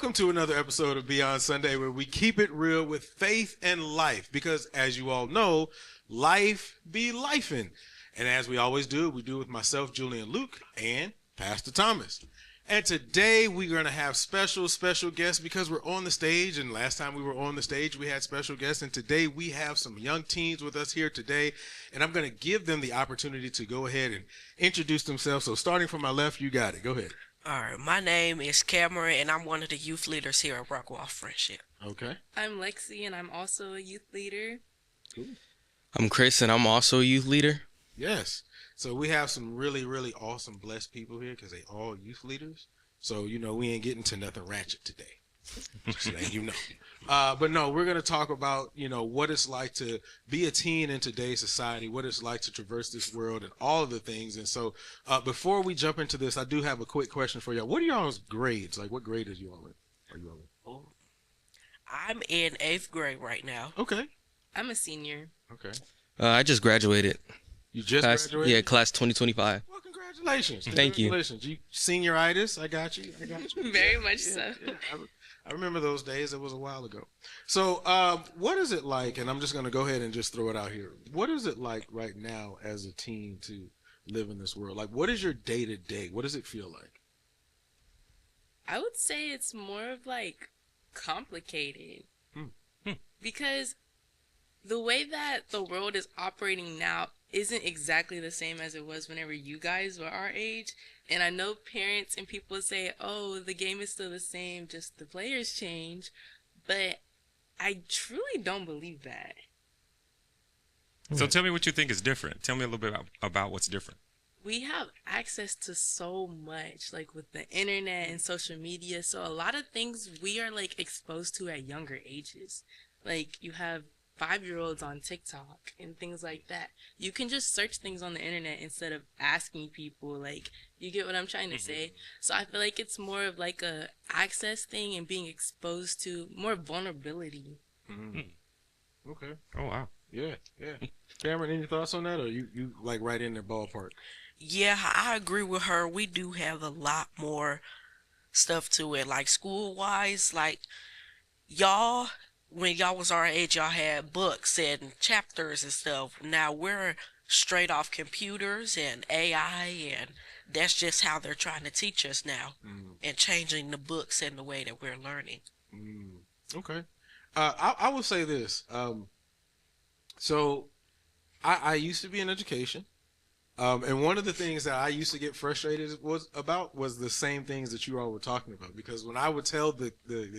welcome to another episode of Beyond Sunday, where we keep it real with faith and life. Because as you all know, life be lifing. And as we always do, we do with myself, Julian Luke, and Pastor Thomas. And today we're going to have special guests because we're on the stage. And last time we were on the stage, we had special guests. And today we have some young teens with us here today. And I'm going to give them the opportunity to go ahead and introduce themselves. So starting from my left, you got it. Go ahead. All right, my name is Cameron, and I'm one of the youth leaders here at Rockwall Friendship. Okay. I'm Lexi, and I'm also a youth leader. Cool. I'm Chris, and I'm also a youth leader. Yes. So we have some really awesome, blessed people here because they all youth leaders. So, we ain't getting to nothing ratchet today. Just letting you know. But no, we're going to talk about, what it's like to be a teen in today's society, what it's like to traverse this world and all of the things. And so before we jump into this, I do have a quick question for y'all. What are y'all's grades? Like, what grade are you all in? Oh, I'm in 8th grade right now. Okay. I'm a senior. Okay. I just graduated. You just graduated? Yeah, class 2025. Well, congratulations. Thank you. Congratulations. You senioritis. I got you. Very much so. Yeah. I remember those days. It was a while ago. So what is it like, and I'm just going to go ahead and just throw it out here. What is it like right now as a teen to live in this world? Like, what is your day-to-day? What does it feel like? I would say it's more of like complicated. Because the way that the world is operating now isn't exactly the same as it was whenever you guys were our age. And I know parents and people say, oh, the game is still the same, just the players change. But I truly don't believe that. So tell me what you think is different. Tell me a little bit about what's different. We have access to so much, like with the internet and social media. So a lot of things we are like exposed to at younger ages. Like you have 5-year-olds on TikTok and things like that. You can just search things on the internet instead of asking people. Like, you get what I'm trying to say? So I feel like it's more of like a access thing and being exposed to more vulnerability. Okay. Oh, wow. Yeah. Cameron, any thoughts on that, or you like right in their ballpark? Yeah, I agree with her. We do have a lot more stuff to it, like school-wise. Like, y'all, when y'all was our age, y'all had books and chapters and stuff. Now we're straight off computers and AI, and that's just how they're trying to teach us now and changing the books and the way that we're learning. Okay. I will say this. So I used to be in education. And one of the things that I used to get frustrated was the same things that you all were talking about. Because when I would tell the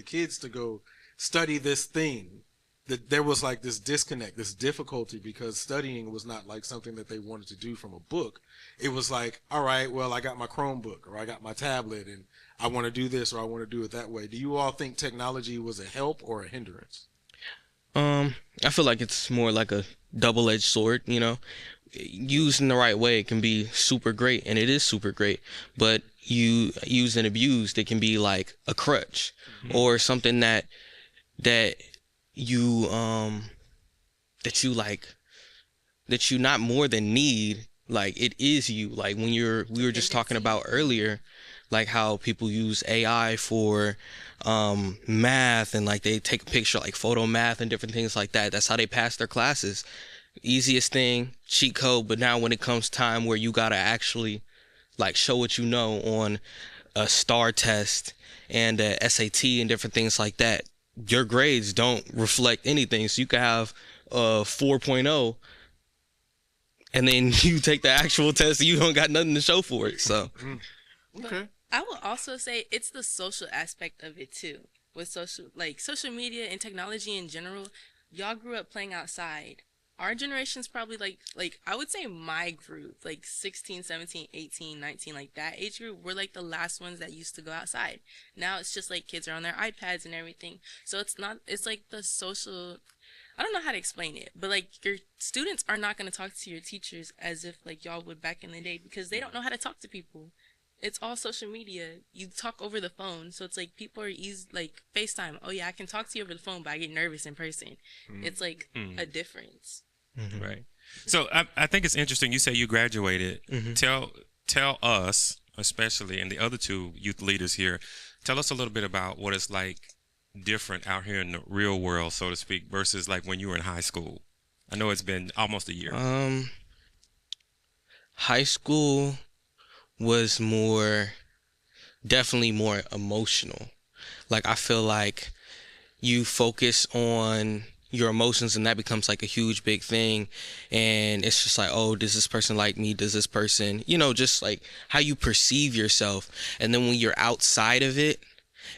kids to go study this thing, that there was like this disconnect, this difficulty, because studying was not like something that they wanted to do from a book. It was like, all right, well, I got my Chromebook or I got my tablet and I want to do this or I want to do it that way. Do you all think technology was a help or a hindrance? I feel like it's more like a double-edged sword, Used in the right way, it can be super great, and it is super great. But you used and abused, it can be like a crutch or something that you not more than need. Like, it is you. Like when we were just talking about earlier, like how people use AI for math, and like they take a picture, like photo math and different things like that. That's how they pass their classes. Easiest thing, cheat code. But now when it comes time where you gotta actually like show what you know on a STAR test and a SAT and different things like that, your grades don't reflect anything. So you could have a 4.0 and then you take the actual test and you don't got nothing to show for it. So Okay. I will also say it's the social aspect of it too. With social media and technology in general, y'all grew up playing outside. Our generation's probably like I would say my group, like 16, 17, 18, 19, like that age group, we're like the last ones that used to go outside. Now it's just like kids are on their iPads and everything. So it's like the social, I don't know how to explain it, but like your students are not going to talk to your teachers as if like y'all would back in the day because they don't know how to talk to people. It's all social media. You talk over the phone. So it's like people are like FaceTime. Oh yeah, I can talk to you over the phone, but I get nervous in person. It's like a difference. Right. So I think it's interesting. You say you graduated. Tell us, especially, and the other two youth leaders here, Tell us a little bit about what it's like different out here in the real world, so to speak, versus like when you were in high school. I know it's been almost a year. High school was definitely more emotional. Like, I feel like you focus on your emotions and that becomes like a huge big thing, and it's just like, oh, does this person like me, does this person, just like how you perceive yourself. And then when you're outside of it,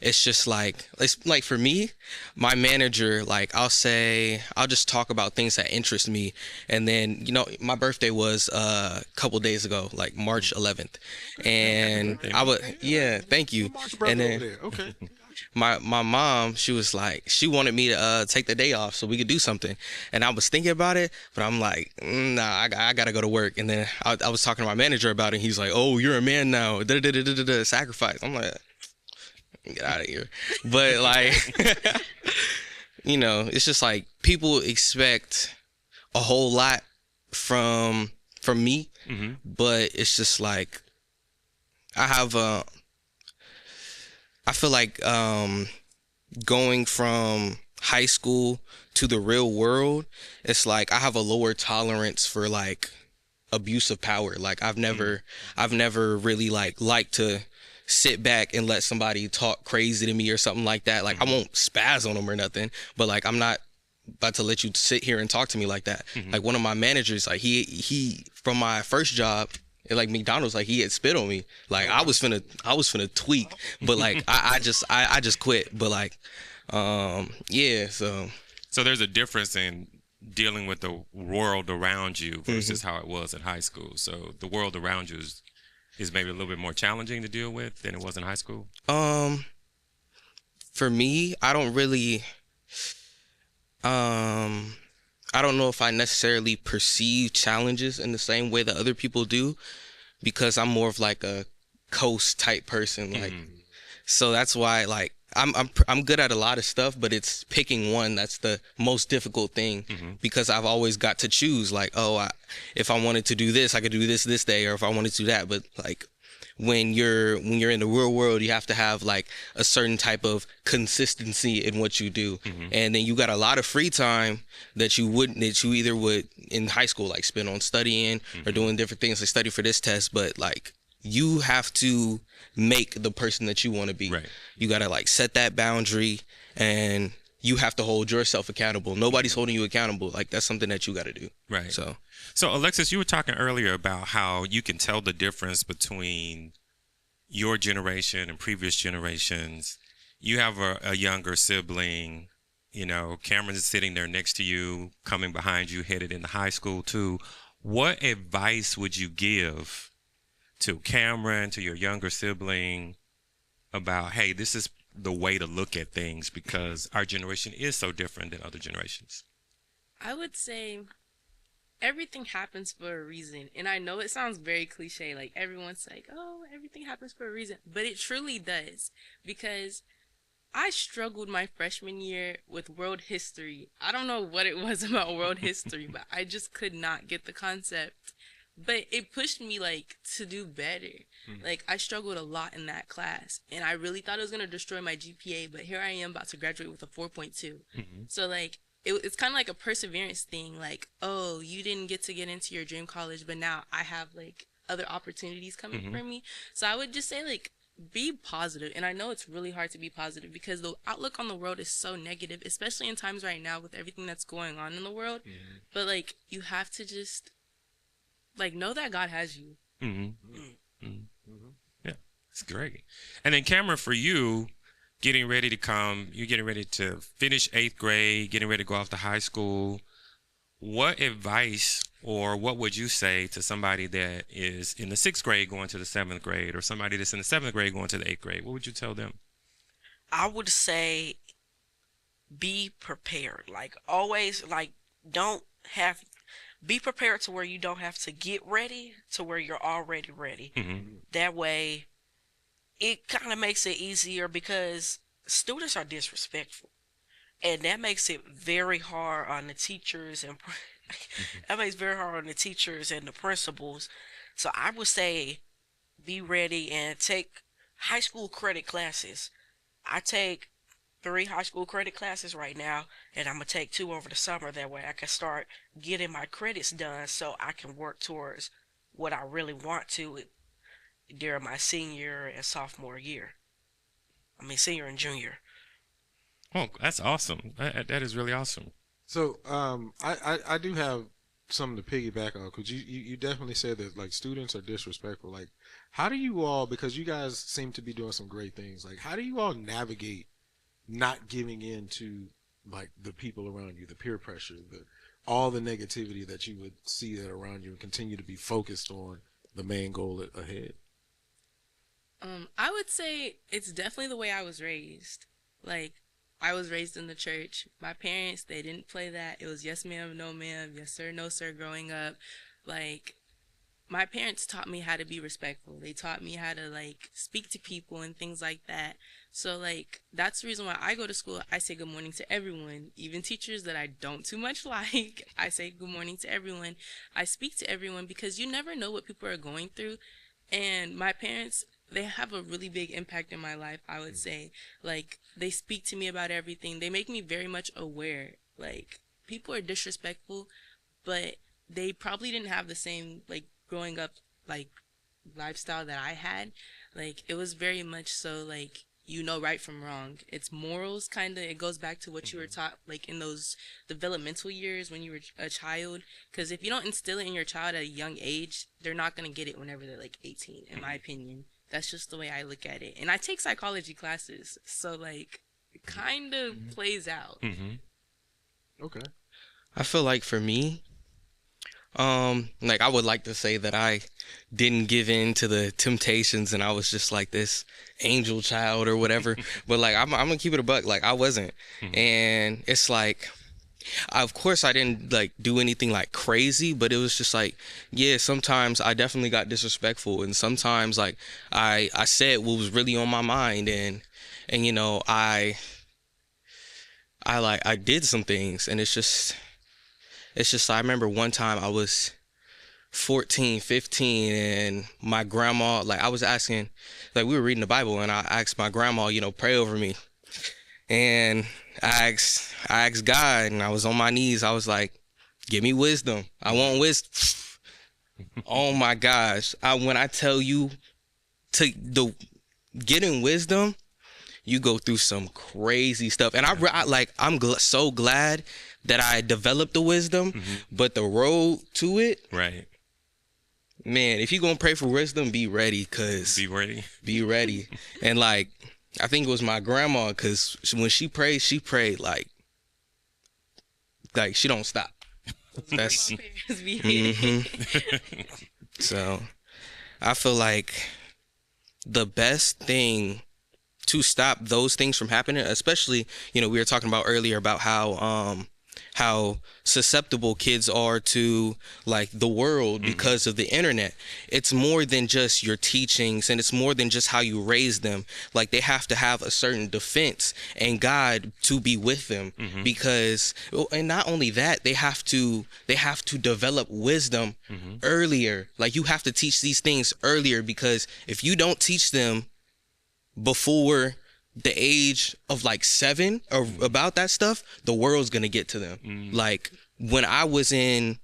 it's just like, it's like, for me, my manager, like, I'll just talk about things that interest me. And then, my birthday was a couple days ago, like March 11th, and thank you. And then Okay. my mom, she was like, she wanted me to take the day off so we could do something. And I was thinking about it, but I'm like, nah, I gotta go to work. And then I was talking to my manager about it, and he's like, oh, you're a man now, sacrifice. I'm like, get out of here. But like, it's just like people expect a whole lot from me, but it's just like, I feel like going from high school to the real world, it's like I have a lower tolerance for like abuse of power. Like, I've never really liked to sit back and let somebody talk crazy to me or something like that. Like, I won't spaz on them or nothing, but like, I'm not about to let you sit here and talk to me like that. Like, one of my managers, like, he from my first job at like McDonald's, like, he had spit on me. Like, I was finna tweak, but like, I just quit. But like, yeah, So there's a difference in dealing with the world around you versus how it was in high school. So the world around you is maybe a little bit more challenging to deal with than it was in high school? For me, I don't really, I don't know if I necessarily perceive challenges in the same way that other people do, because I'm more of like a coast type person. Like, so that's why, like, I'm good at a lot of stuff, but it's picking one that's the most difficult thing, because I've always got to choose, like, if I wanted to do this, I could do this day, or if I wanted to do that. But like, when you're in the real world, you have to have like a certain type of consistency in what you do, and then you got a lot of free time that you either would in high school, like, spend on studying or doing different things, like study for this test. But like, you have to make the person that you want to be. Right. You got to like set that boundary, and you have to hold yourself accountable. Nobody's holding you accountable. Like, that's something that you got to do. Right. So Alexis, you were talking earlier about how you can tell the difference between your generation and previous generations. You have a younger sibling, Cameron is sitting there next to you, coming behind you, headed into high school too. What advice would you give to Cameron, to your younger sibling, about, hey, this is the way to look at things because our generation is so different than other generations? I would say everything happens for a reason. And I know it sounds very cliche, like everyone's like, oh, everything happens for a reason. But it truly does, because I struggled my freshman year with world history. I don't know what it was about world history, but I just could not get the concept. But it pushed me, like, to do better. Like, I struggled a lot in that class, and I really thought it was going to destroy my GPA, but here I am about to graduate with a 4.2. So, like, it's kind of like a perseverance thing. Like, oh, you didn't get into your dream college, but now I have, like, other opportunities coming for me. So I would just say, like, be positive. And I know it's really hard to be positive because the outlook on the world is so negative, especially in times right now with everything that's going on in the world. But, like, you have to just, like, know that God has you. Yeah, it's great. And then Cameron, for you, you're getting ready to finish 8th grade, getting ready to go off to high school. What advice or what would you say to somebody that is in the 6th grade going to the 7th grade, or somebody that's in the 7th grade going to the 8th grade? What would you tell them? I would say be prepared. Like, always, like, be prepared to where you don't have to get ready to where you're already ready. That way, it kind of makes it easier because students are disrespectful. And that makes it very hard on the teachers and the principals. So I would say be ready and take high school credit classes. I take 3 high school credit classes right now, and I'm gonna take 2 over the summer. That way I can start getting my credits done so I can work towards what I really want to during my senior and sophomore year. I mean, senior and junior. Oh, that's awesome. That is really awesome. So, I do have something to piggyback on because you definitely said that like students are disrespectful. Like, how do you all, because you guys seem to be doing some great things, like, how do you all navigate not giving in to like the people around you, the peer pressure, all the negativity that you would see that around you, and continue to be focused on the main goal ahead? I would say it's definitely the way I was raised. Like, I was raised in the church. My parents, they didn't play that. It was yes ma'am, no ma'am, yes sir, no sir growing up. Like, my parents taught me how to be respectful. They taught me how to like speak to people and things like that. So like that's the reason why I go to school. I say good morning to everyone, even teachers that I don't too much like. I say good morning to everyone. I speak to everyone because you never know what people are going through. And my parents, they have a really big impact in my life, I would say. Like, they speak to me about everything. They make me very much aware. Like, people are disrespectful, but they probably didn't have the same, like, growing up, like, lifestyle that I had. Like, it was very much so, like, you know right from wrong. It's morals, kind of. It goes back to what you were taught, like, in those developmental years when you were a child. Because if you don't instill it in your child at a young age, they're not going to get it whenever they're, like, 18, in my opinion. That's just the way I look at it. And I take psychology classes, so, like, it kind of plays out. Okay. I feel like for me, like I would like to say that I didn't give in to the temptations and I was just like this angel child or whatever. But like I'm gonna keep it a buck. Like I wasn't, and it's like, of course I didn't like do anything like crazy, but it was just like, yeah, sometimes I definitely got disrespectful, and sometimes like I said what was really on my mind, and you know I did some things, and it's just I remember one time I was 14, 15, and my grandma, like I was asking, like we were reading the Bible, and I asked my grandma, you know, pray over me. And I asked God, and I was on my knees. I was like, give me wisdom. I want wisdom. Oh my gosh. When I tell you getting wisdom, you go through some crazy stuff. And so glad that I developed the wisdom, but the road to it, Right. man, if you're going to pray for wisdom, be ready, cause Be ready. be ready. And like, I think it was my grandma, cause when she prayed like she don't stop. That's My parents be so I feel like the best thing to stop those things from happening, especially, you know, we were talking about earlier about how susceptible kids are to like the world because of the internet. It's more than just your teachings, and it's more than just how you raise them. Like they have to have a certain defense and God to be with them, because, and not only that, they have to develop wisdom earlier. Like you have to teach these things earlier, because if you don't teach them before the age of like 7 or about that stuff, the world's gonna get to them. Like when I was in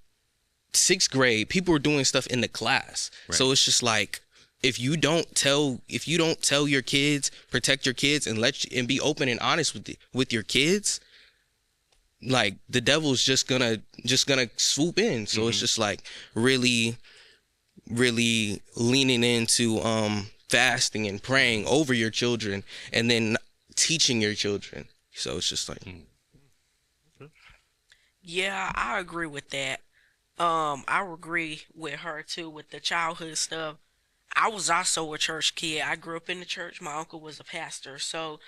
6th grade, people were doing stuff in the class. Right. So it's just like, if you don't tell your kids, protect your kids, and and be open and honest with your kids, like the devil's just gonna swoop in. So it's just like really leaning into fasting and praying over your children, and then teaching your children. So it's just like, Yeah, I agree with that. I agree with her too with the childhood stuff. I was also a church kid. I grew up in the church. My uncle was a pastor, so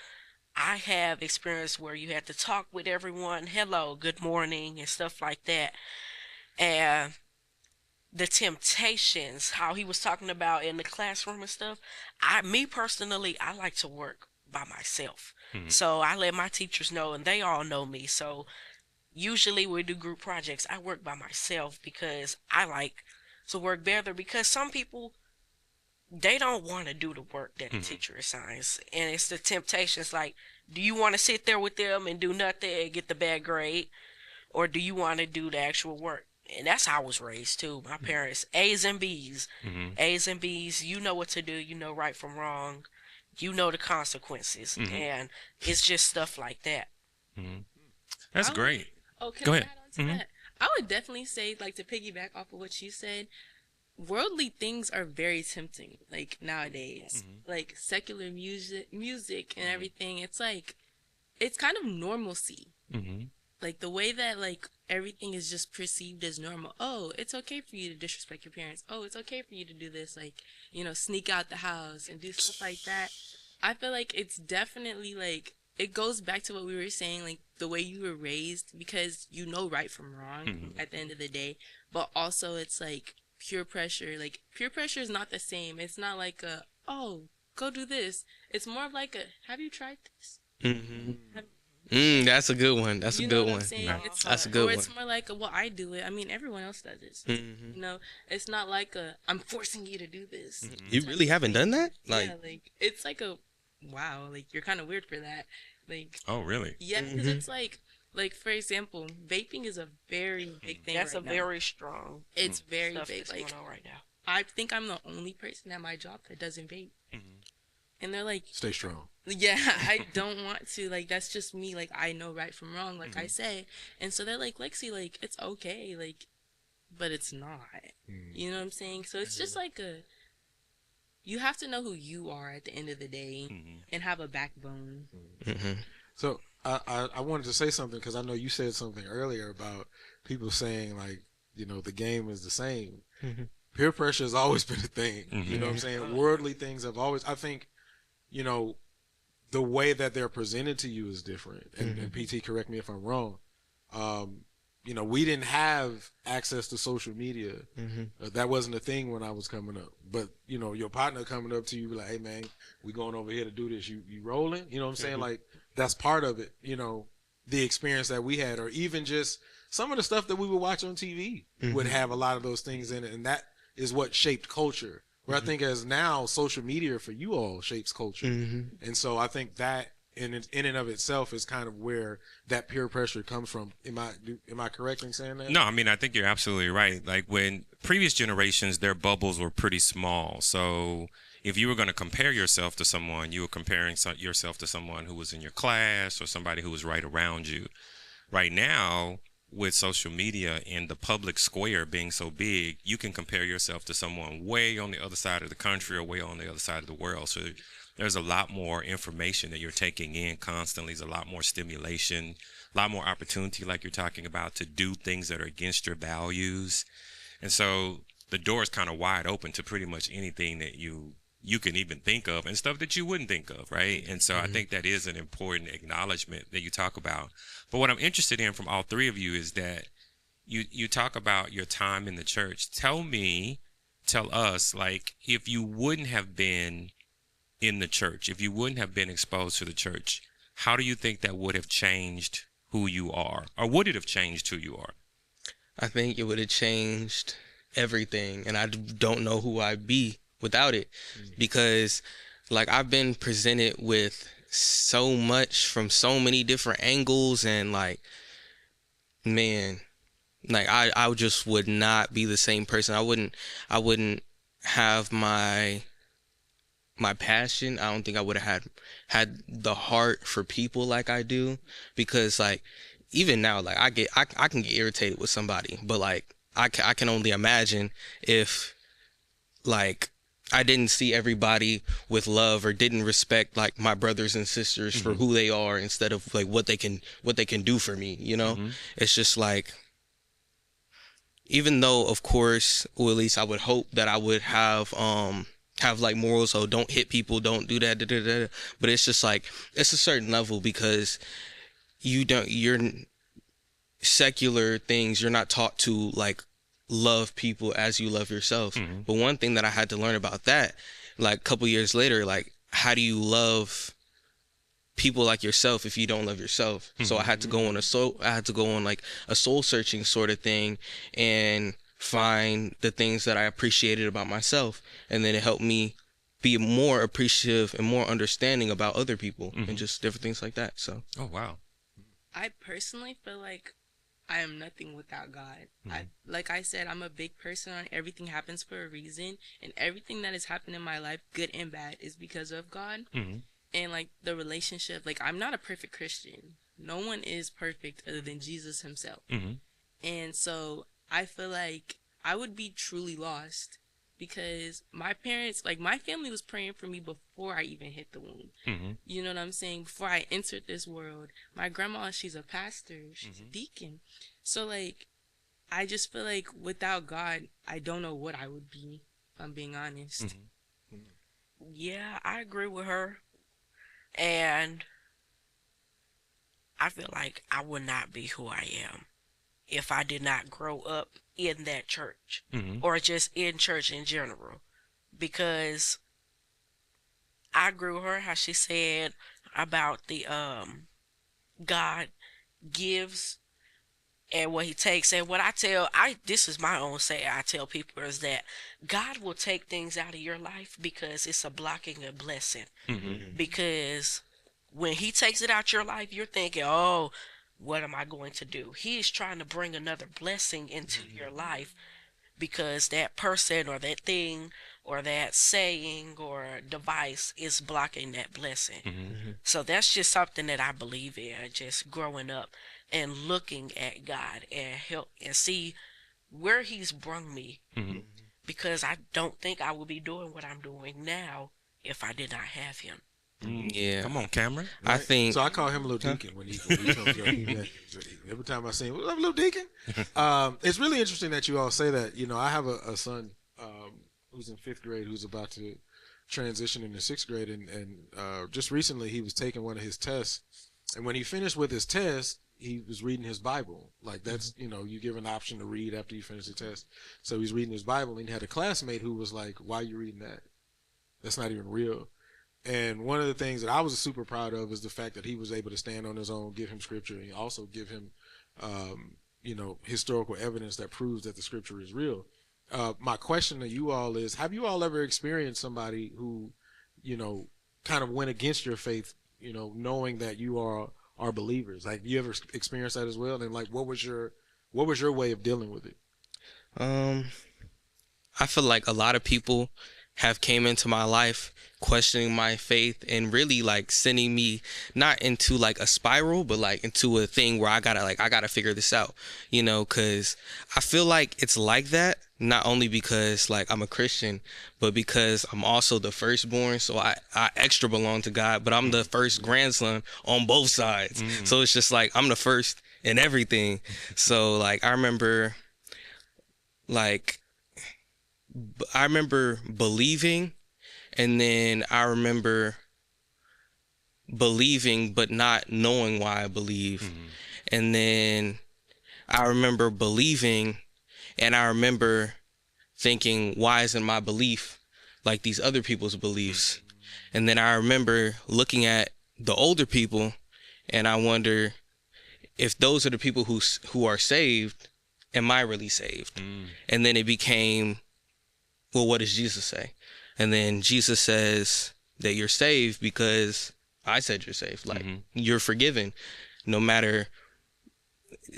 I have experience where you had to talk with everyone, hello, good morning, and stuff like that. And the temptations, how he was talking about in the classroom and stuff. Me personally, I like to work by myself. So I let my teachers know, and they all know me. So usually we do group projects. I work by myself because I like to work better, because some people they don't want to do the work that the teacher assigns. And it's the temptation. It's like, do you want to sit there with them and do nothing and get the bad grade? Or do you want to do the actual work? And that's how I was raised too. My parents, A's and B's. A's and B's, you know what to do. You know right from wrong. You know the consequences. And it's just stuff like that. That's I would- great. Oh, can Go I ahead. add on to that? I would definitely say, like, to piggyback off of what you said, worldly things are very tempting, like, nowadays. Like, secular music and everything, it's like, it's kind of normalcy. Like, the way that, like, everything is just perceived as normal. Oh, it's okay for you to disrespect your parents. Oh, it's okay for you to do this, like, you know, sneak out the house and do stuff like that. I feel like it's definitely, like, it goes back to what we were saying, like, the way you were raised, because you know right from wrong at the end of the day. But also, it's like peer pressure. Like, peer pressure is not the same. It's not like a, oh, go do this. It's more of like a, have you tried this? That's a good one. That's a You know good what one. I'm saying? It's That's a or good it's one. more like a, well, I do it. I mean, everyone else does this. You know, it's not like a, I'm forcing you to do this. You really haven't done that? Like, Yeah, like, it's like a, wow, like, you're kind of weird for that. Like, Oh, really? yeah, because it's like, for example, vaping is a very big thing. That's right a now. very strong It's very stuff big. that's Like, going on right now. I think I'm the only person at my job that doesn't vape. And they're like, Stay strong. yeah, I don't want to. Like, that's just me. Like, I know right from wrong, like I say. And so they're like, Lexi, like, it's okay. Like, but it's not. You know what I'm saying? So it's just like a, you have to know who you are at the end of the day and have a backbone. So I wanted to say something because I know you said something earlier about people saying, like, you know, the game is the same. Peer pressure has always been a thing. You know what I'm saying? Worldly things have always, I think, you know, the way that they're presented to you is different. And PT, correct me if I'm wrong. You know, we didn't have access to social media. That wasn't a thing when I was coming up. But, you know, your partner coming up to you, be like, hey, man, we going over here to do this. You rolling? You know what I'm saying? Like, that's part of it, you know, the experience that we had. Or even just some of the stuff that we would watch on TV would have a lot of those things in it. And that is what shaped culture. Where I think as now, social media for you all shapes culture. And so I think that in and of itself is kind of where that peer pressure comes from. Am I correct in saying that? No, I mean, I think you're absolutely right. Like, when previous generations, their bubbles were pretty small. So if you were going to compare yourself to someone, you were comparing yourself to someone who was in your class or somebody who was right around you. Right now, with social media and the public square being so big, you can compare yourself to someone way on the other side of the country or way on the other side of the world. So there's a lot more information that you're taking in constantly. There's a lot more stimulation, a lot more opportunity, like you're talking about, to do things that are against your values. And so the door is kind of wide open to pretty much anything that you can even think of, and stuff that you wouldn't think of, right? And so I think that is an important acknowledgement that you talk about. But what I'm interested in from all three of you is that you talk about your time in the church. Tell us, like, if you wouldn't have been in the church, if you wouldn't have been exposed to the church, how do you think that would have changed who you are? Or would it have changed who you are? I think it would have changed everything, and I don't know who I'd be without it, because, like, I've been presented with so much from so many different angles, and, like, man, like, I just would not be the same person. I wouldn't have my passion. I don't think I would have had the heart for people like I do, because, like, even now, like, I can get irritated with somebody, but, like, I can only imagine if, like, I didn't see everybody with love or didn't respect, like, my brothers and sisters for who they are instead of, like, what they can do for me, you know? It's just like, even though, of course, or at least I would hope that I would have like morals, so don't hit people, don't do that, but it's just like, it's a certain level, because you're secular things, you're not taught to, like, love people as you love yourself. But one thing that I had to learn about that, like, a couple years later, like, how do you love people like yourself if you don't love yourself? So I had to go on like a soul searching sort of thing, and find the things that I appreciated about myself, and then it helped me be more appreciative and more understanding about other people and just different things like that. So Oh wow. I personally feel like I am nothing without God. Like I said, I'm a big person. Everything happens for a reason, and everything that has happened in my life, good and bad, is because of God. And like the relationship, like I'm not a perfect Christian. No one is perfect other than Jesus himself. And so I feel like I would be truly lost because my parents, like my family was praying for me before I even hit the womb. You know what I'm saying? Before I entered this world, my grandma, she's a pastor, she's a deacon. So like, I just feel like without God, I don't know what I would be, if I'm being honest. Yeah, I agree with her. And I feel like I would not be who I am if I did not grow up in that church or just in church in general. Because I agree with her how she said about the God gives and what he takes. And what this is my own say I tell people is that God will take things out of your life because it's a blocking a blessing. Because when he takes it out your life, you're thinking, oh, what am I going to do? He is trying to bring another blessing into your life because that person or that thing or that saying or device is blocking that blessing. So that's just something that I believe in, just growing up and looking at God and help and see where he's brung me. Because I don't think I would be doing what I'm doing now if I did not have him. yeah, Come on, Cameron. I think So I call him Little Deacon when he comes up. Yeah. Every time I see him, what's up, Little Deacon? It's really interesting that you all say that. You know, I have a son who's in 5th grade who's about to transition into 6th grade, and just recently he was taking one of his tests, and when he finished with his test, he was reading his Bible. Like that's, you know, you give an option to read after you finish the test. So he's reading his Bible, and he had a classmate who was like, "Why are you reading that? That's not even real." And one of the things that I was super proud of is the fact that he was able to stand on his own, give him scripture, and also give him, you know, historical evidence that proves that the scripture is real. My question to you all is, have you all ever experienced somebody who, you know, kind of went against your faith, you know, knowing that you are believers? Like, you ever experienced that as well? And like, what was your way of dealing with it? I feel like a lot of people have came into my life questioning my faith and really like sending me not into like a spiral, but like into a thing where I gotta figure this out, you know, because I feel like it's like that not only because like I'm a Christian, but because I'm also the firstborn, so I extra belong to God, but I'm the first grandson on both sides. So it's just like I'm the first in everything. So like I remember believing, and then I remember believing but not knowing why I believe. And then I remember believing, and I remember thinking, why isn't my belief like these other people's beliefs? And then I remember looking at the older people, and I wonder if those are the people who are saved, am I really saved? And then it became, well, what does Jesus say? And then Jesus says that you're saved because I said you're saved. Like, you're forgiven. No matter,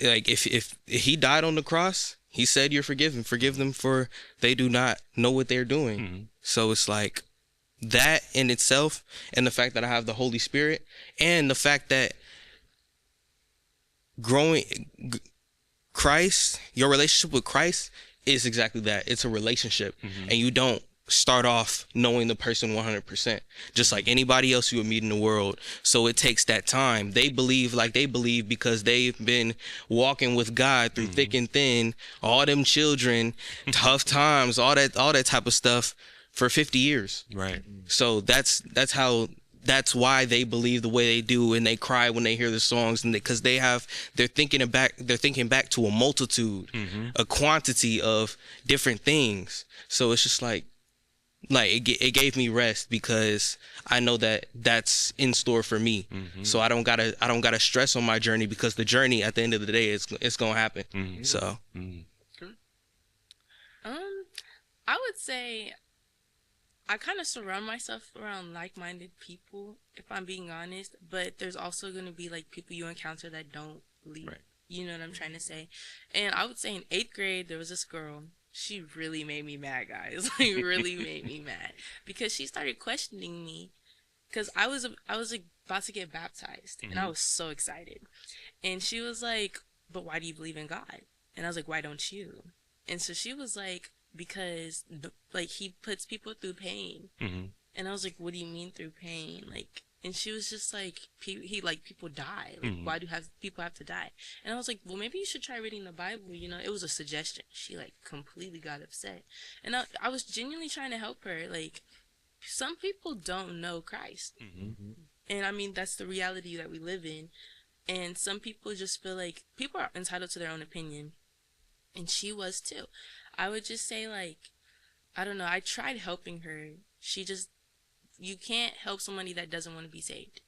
like, if he died on the cross, he said you're forgiven. Forgive them, for they do not know what they're doing. So it's like that in itself, and the fact that I have the Holy Spirit, and the fact that Christ, your relationship with Christ is exactly that. It's a relationship, and you don't start off knowing the person 100%, just like anybody else you would meet in the world. So it takes that time. They believe like they believe because they've been walking with God through thick and thin, all them children, tough times, all that type of stuff for 50 years. Right. So that's why they believe the way they do, and they cry when they hear the songs, and because they're thinking back to a multitude, a quantity of different things. So it's just like it gave me rest because I know that that's in store for me. So I don't gotta stress on my journey, because the journey at the end of the day it's gonna happen. So would say I kind of surround myself around like-minded people, if I'm being honest. But there's also going to be like people you encounter that don't believe. Right. You know what I'm trying to say? And I would say in 8th grade, there was this girl. She really made me mad, guys. Like, really made me mad. Because she started questioning me. Because I was about to get baptized. And I was so excited. And she was like, but why do you believe in God? And I was like, why don't you? And so she was like, because like he puts people through pain. And I was like, what do you mean through pain? Like, and she was just like, he like people die. Like, why do people have to die? And I was like, well, maybe you should try reading the Bible. You know, it was a suggestion. She like completely got upset, and I was genuinely trying to help her. Like, some people don't know Christ, and I mean that's the reality that we live in. And some people just feel like people are entitled to their own opinion, and she was too. I would just say, like, I don't know. I tried helping her. You can't help somebody that doesn't want to be saved.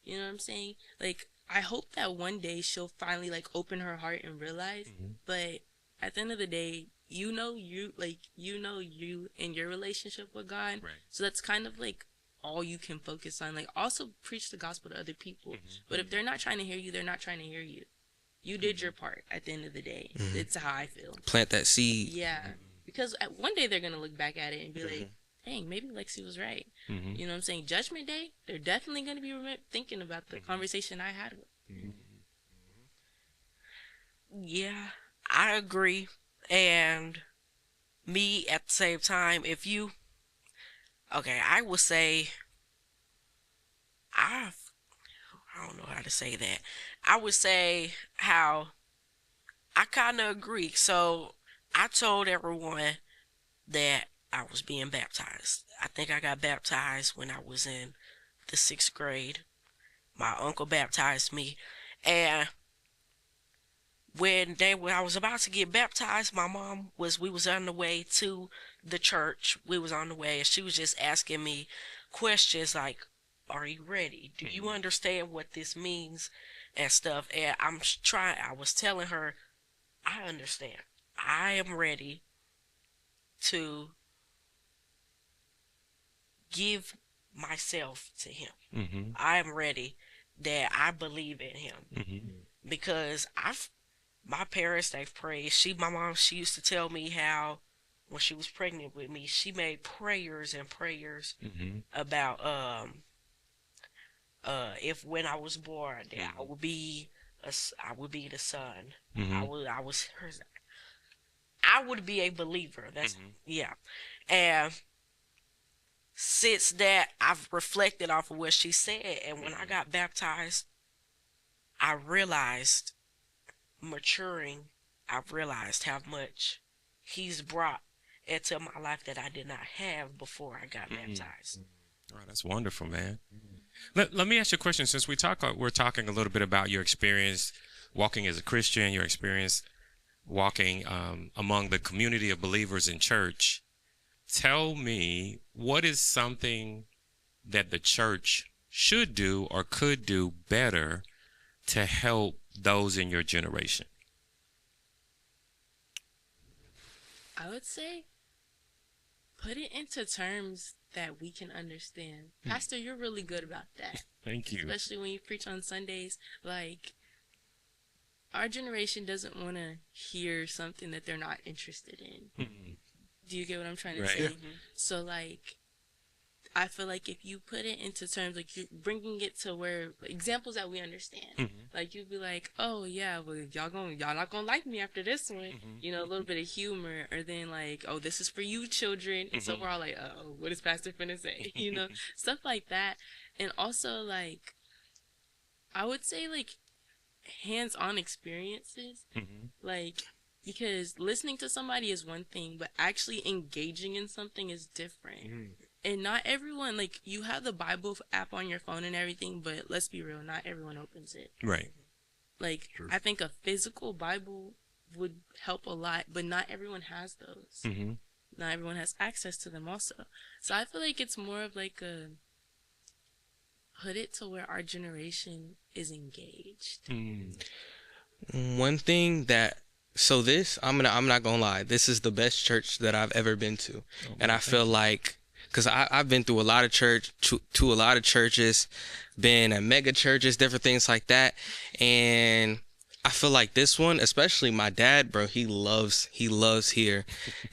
You know what I'm saying? Like, I hope that one day she'll finally, like, open her heart and realize. But at the end of the day, you know you and your relationship with God. Right. So that's kind of, like, all you can focus on. Like, also preach the gospel to other people. But if they're not trying to hear you, they're not trying to hear you. You did your part at the end of the day. It's how I feel. Plant that seed. Yeah. Because one day they're going to look back at it and be like, dang, maybe Lexi was right. You know what I'm saying? Judgment Day, they're definitely going to be thinking about the conversation I had with. Yeah, I agree. And me at the same time, I would say, I don't know how to say that. I would say how I kind of agree. So I told everyone that I was being baptized. I think I got baptized when I was in the 6th grade. My uncle baptized me. And when I was about to get baptized, we was on the way to the church. We was on the way, and she was just asking me questions like, are you ready? Do you understand what this means and stuff? And I was telling her, I understand. I am ready to give myself to him. I am ready that I believe in him. Because my parents, they've prayed. My mom, she used to tell me how when she was pregnant with me, she made prayers and prayers about if when I was born that I would be the son. I would be a believer. That's yeah. And since that, I've reflected off of what she said, and when I got baptized, I realized I've realized how much he's brought into my life that I did not have before I got baptized. Oh, that's wonderful, man. Let me ask you a question. Since we're talking a little bit about your experience walking as a Christian, your experience walking among the community of believers in church, tell me, what is something that the church should do or could do better to help those in your generation? I would say put it into terms that we can understand. Pastor, you're really good about that. Thank you. Especially when you preach on Sundays. Like, our generation doesn't want to hear something that they're not interested in. Do you get what I'm trying to say? Yeah. So, like, I feel like if you put it into terms, like, you're bringing it to where examples that we understand. Like, you'd be like, oh yeah, well, y'all not gonna like me after this one. You know, a little bit of humor, or then like, oh, this is for you children. And so we're all like, oh, what is Pastor finna say? You know, stuff like that. And also, like, I would say, like, hands-on experiences. Like, because listening to somebody is one thing, but actually engaging in something is different. And not everyone, like, you have the Bible app on your phone and everything, but let's be real, not everyone opens it. Right. Like, I think a physical Bible would help a lot, but not everyone has those. Not everyone has access to them also. So I feel like it's more of like put it to where our generation is engaged. One thing that So this, I'm not gonna lie, this is the best church that I've ever been to, and I feel like, cause I've been through a lot of to a lot of churches, been at mega churches, different things like that, and I feel like this one, especially my dad, bro, he loves here,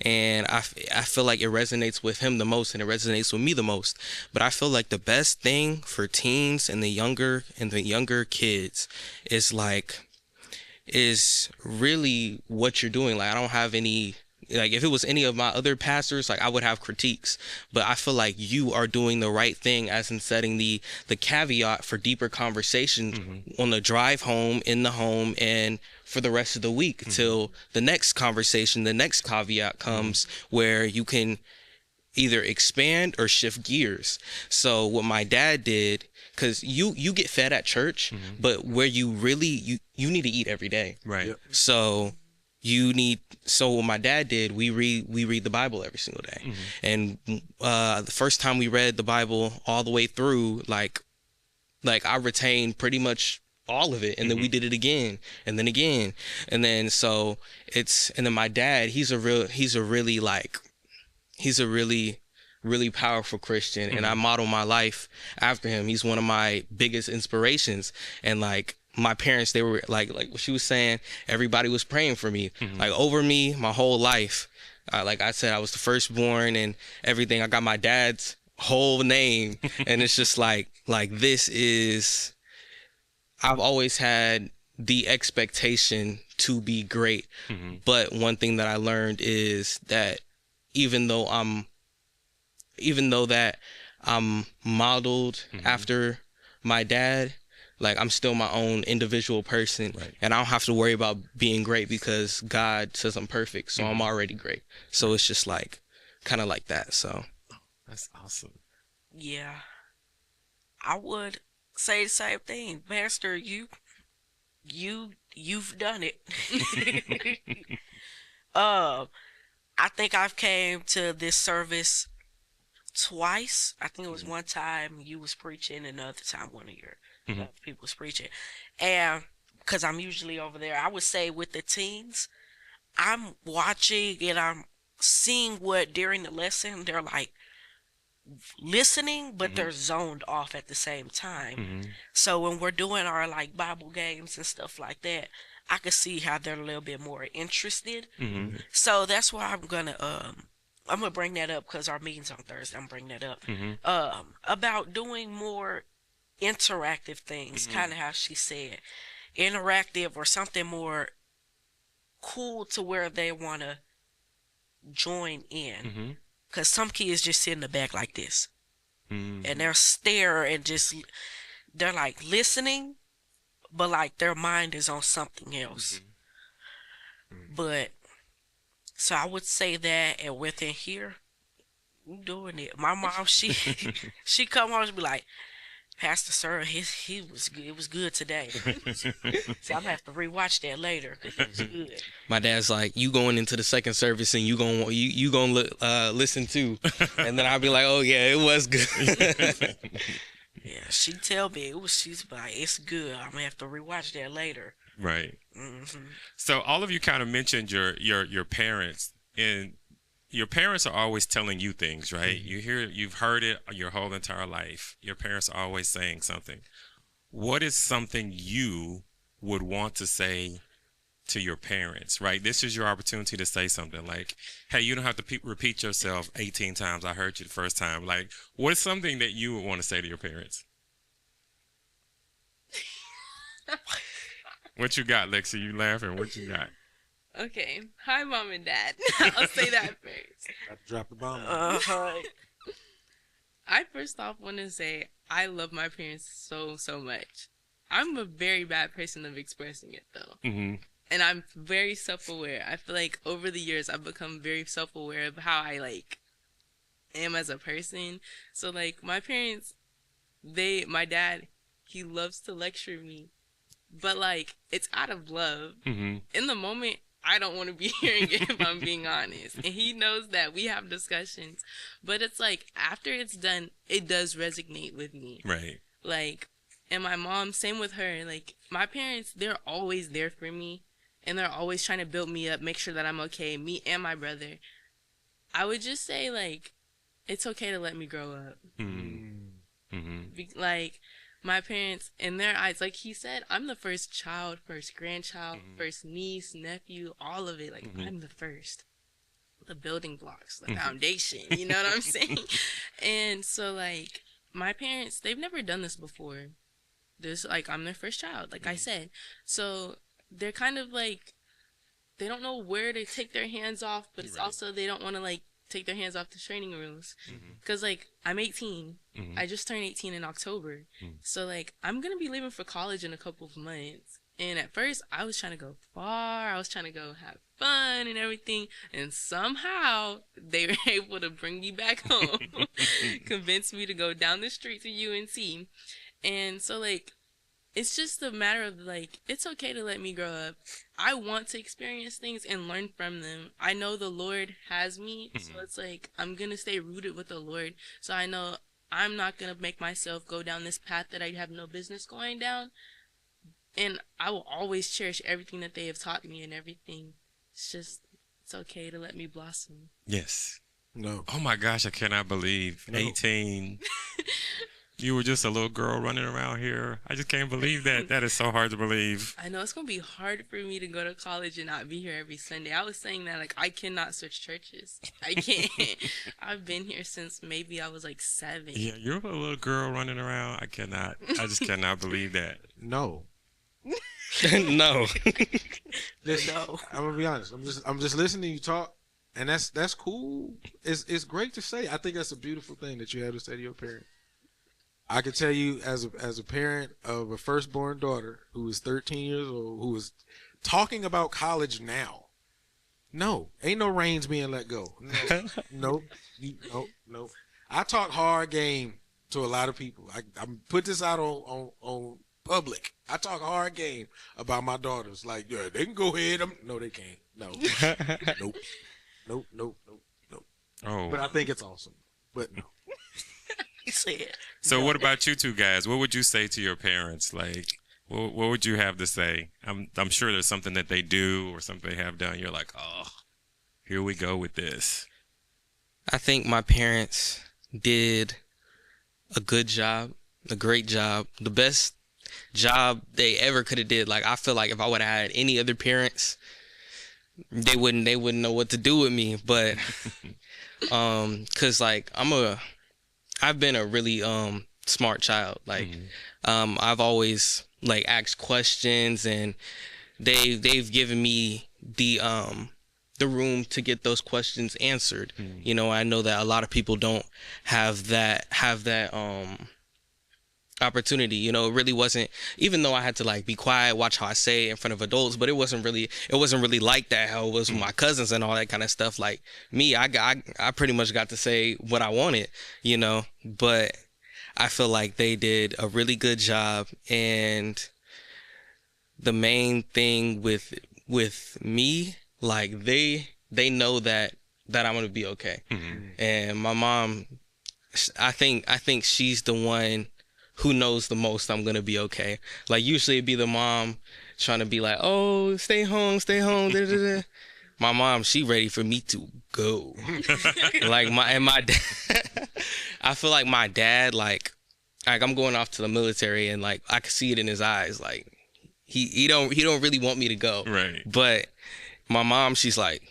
and I feel like it resonates with him the most, and it resonates with me the most. But I feel like the best thing for teens and the younger kids is like is really what you're doing. Like, I don't have any, like, if it was any of my other pastors, like, I would have critiques, but I feel like you are doing the right thing, as in setting the caveat for deeper conversations on the drive home, in the home, and for the rest of the week till the next conversation, the next caveat comes where you can either expand or shift gears. So what my dad did, because you get fed at church, but where you really you need to eat every day. Right. Yep. So what my dad did, we read the Bible every single day. And the first time we read the Bible all the way through, like I retained pretty much all of it, and then we did it again and then again, and then my dad, he's a really powerful Christian, and I model my life after him. He's one of my biggest inspirations. And like my parents, they were like what she was saying, everybody was praying for me, like over me my whole life. Like I said, I was the firstborn and everything. I got my dad's whole name, and it's just like this is, I've always had the expectation to be great. But one thing that I learned is that even though that I'm modeled after my dad, like, I'm still my own individual person, and I don't have to worry about being great because God says I'm perfect, so I'm already great. So it's just like kind of like that. So That's awesome. Yeah. I would say the same thing. Master, you've done it. I think I've came to this service twice. I think it was one time you was preaching, and another time one of your other people was preaching. And because I'm usually over there, I would say with the teens, I'm watching and I'm seeing what during the lesson they're like listening, but they're zoned off at the same time. So when we're doing our like Bible games and stuff like that, I could see how they're a little bit more interested. So that's why I'm gonna bring that up, because our meeting's on Thursday. I'm bringing that up about doing more interactive things, kind of how she said, interactive or something more cool to where they want to join in. Because some kids just sit in the back like this, and they're stare and just, they're like listening, but like their mind is on something else. But so I would say that, and within here, I'm doing it. My mom, she come home and be like, Pastor Sir, he was good. It was good today. So I'm gonna have to rewatch that later because it was good. my dad's like, you going into the second service and you gonna listen too, and then I'll be like, oh yeah, it was good. Yeah, she tell me she's like, it's good. I'm gonna have to rewatch that later. Right. So all of you kind of mentioned your parents, and your parents are always telling you things, right? You've heard it your whole entire life. Your parents are always saying something. What is something you would want to say to your parents, right? This is your opportunity to say something like, hey, you don't have to repeat yourself 18 times. I heard you the first time. Like, what is something that you would want to say to your parents? What you got, Lexi? You laughing? What you got? Okay. Hi, Mom and Dad. I'll say that first. Got to drop the bomb. I first off want to say I love my parents so, so much. I'm a very bad person of expressing it, though. And I'm very self-aware. I feel like over the years, I've become very self-aware of how I, like, am as a person. So, like, my parents, my dad, he loves to lecture me. But, like, it's out of love. In the moment, I don't want to be hearing it, if I'm being honest. And he knows that we have discussions. But it's like, after it's done, it does resonate with me. Right. Like, and my mom, same with her. Like, my parents, they're always there for me. and they're always trying to build me up, make sure that I'm okay, me and my brother. I would just say, like, it's okay to let me grow up. Like, my parents, in their eyes, like he said, I'm the first child, first grandchild, first niece, nephew, all of it. Like, I'm the first. The building blocks, the foundation, you know what I'm saying? And so, like, my parents, they've never done this before. Like, I'm their first child, like I said. So, they're kind of like, they don't know where to take their hands off, but it's also, they don't want to, like, take their hands off the training rules. Because, like, I'm 18. I just turned 18 in October. So, like, I'm going to be leaving for college in a couple of months. And at first, I was trying to go far. I was trying to go have fun and everything. And somehow, they were able to bring me back home. Convince me to go down the street to UNC. And so, like, it's just a matter of, like, it's okay to let me grow up. I want to experience things and learn from them. I know the Lord has me. So it's like, I'm going to stay rooted with the Lord. So I know I'm not going to make myself go down this path that I have no business going down. And I will always cherish everything that they have taught me and everything. It's just, it's okay to let me blossom. Yes. No. Oh my gosh, I cannot believe 18. You were just a little girl running around here. I just can't believe that. That is so hard to believe. I know it's going to be hard for me to go to college and not be here every Sunday. I was saying that, like, I cannot switch churches. I can't. I've been here since maybe I was like 7. Yeah, you're a little girl running around. I just cannot believe that. No. No. Listen, No. I'm gonna be honest. I'm just listening to you talk, and that's cool. It's great to say. I think that's a beautiful thing that you have to say to your parent. I can tell you as a parent of a firstborn daughter who is 13 years old, who is talking about college now. No, ain't no reins being let go. No, no. I talk hard game to a lot of people. I put this out on public. I talk hard game about my daughters. Like, yeah, they can go ahead. No, they can't. No. Nope. Oh. But I think it's awesome. But no. He said. So what about you two guys? What would you say to your parents? Like, what would you have to say? I'm sure there's something that they do or something they have done. You're like, oh, here we go with this. I think my parents did a good job, a great job, the best job they ever could have did. Like, I feel like if I would have had any other parents, they wouldn't know what to do with me. But cause like I've been a really smart child. Like I've always like asked questions, and they've given me the room to get those questions answered. You know, I know that a lot of people don't have that opportunity. You know, it really wasn't, even though I had to like be quiet, watch how I say it in front of adults, but it wasn't really like that how it was with my cousins and all that kind of stuff. Like me, I pretty much got to say what I wanted, you know, but I feel like they did a really good job. And the main thing with me, like they know that I'm going to be okay. And my mom, I think she's the one who knows the most I'm going to be okay. Like, usually it'd be the mom trying to be like, oh, stay home. Da, da, da. My mom, she ready for me to go. Like, my dad, I feel like my dad, like I'm going off to the military, and like, I can see it in his eyes. Like, he don't really want me to go. Right. But my mom, she's like,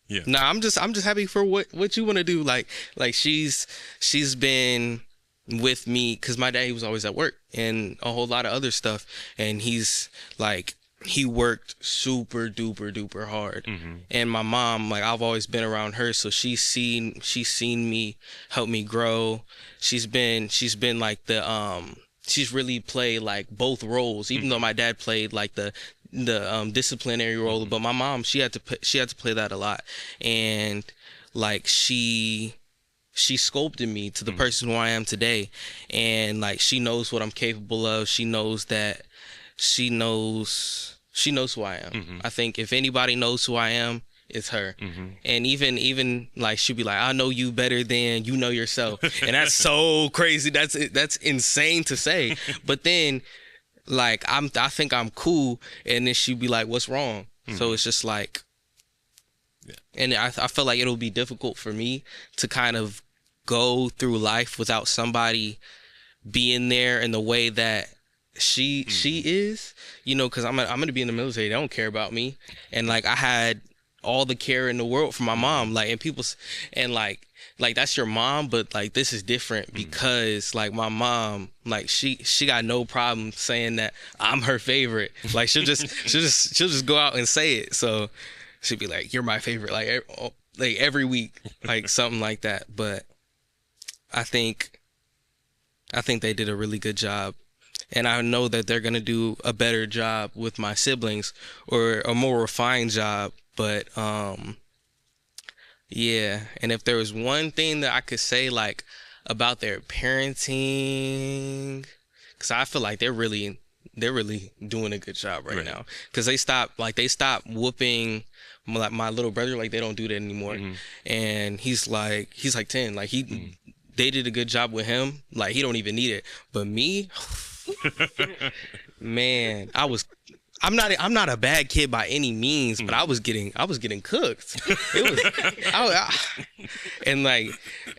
yeah. Nah, I'm just happy for what you want to do. Like she's been with me, because my dad, he was always at work and a whole lot of other stuff, and he's like, he worked super duper hard. And my mom, like, I've always been around her, so she's seen me help me grow. She's been like she's really played like both roles, even though my dad played like the disciplinary role, but my mom, she had to play that a lot. And like she sculpted me to the person who I am today. And like, she knows what I'm capable of. She knows who I am. I think if anybody knows who I am, it's her. And even like, she'll be like, I know you better than you know yourself. And that's so crazy. That's insane to say. But then like I think I'm cool, and then she'd be like, "What's wrong?" So it's just like, and I feel like it'll be difficult for me to kind of go through life without somebody being there in the way that she is, you know, because I'm gonna be in the military. They don't care about me, and like I had all the care in the world for my mom, like, and people, and like that's your mom, but like this is different because like my mom, like she got no problem saying that I'm her favorite. Like she'll just go out and say it. So she'd be like, "You're my favorite," like every week, like something like that. But I think they did a really good job. And I know that they're going to do a better job with my siblings, or a more refined job. But, yeah. And if there was one thing that I could say, like, about their parenting, because I feel like they're really doing a good job right now. Because they stopped whooping my little brother. Like, they don't do that anymore. And he's like 10. Like, they did a good job with him. Like, he don't even need it. But me... Man, I'm not a bad kid by any means, but I was getting cooked. And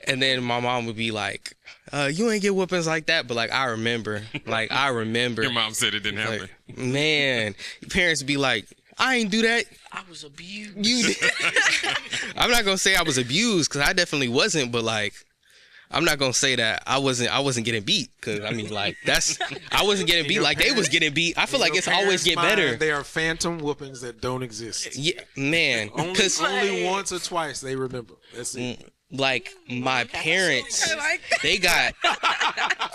then my mom would be like, "You ain't get whoopings like that," but like I remember. Your mom said it didn't happen. Like, man, parents would be like, "I ain't do that. I was abused." You did." I'm not gonna say I was abused, because I definitely wasn't, but like, I'm not gonna say that I wasn't getting beat, because I mean, like, I wasn't getting beat like they was getting beat. I feel like it's always get better. They are phantom whoopings that don't exist. Yeah, man. Only once or twice they remember. That's it. Like my parents, I like that. they got I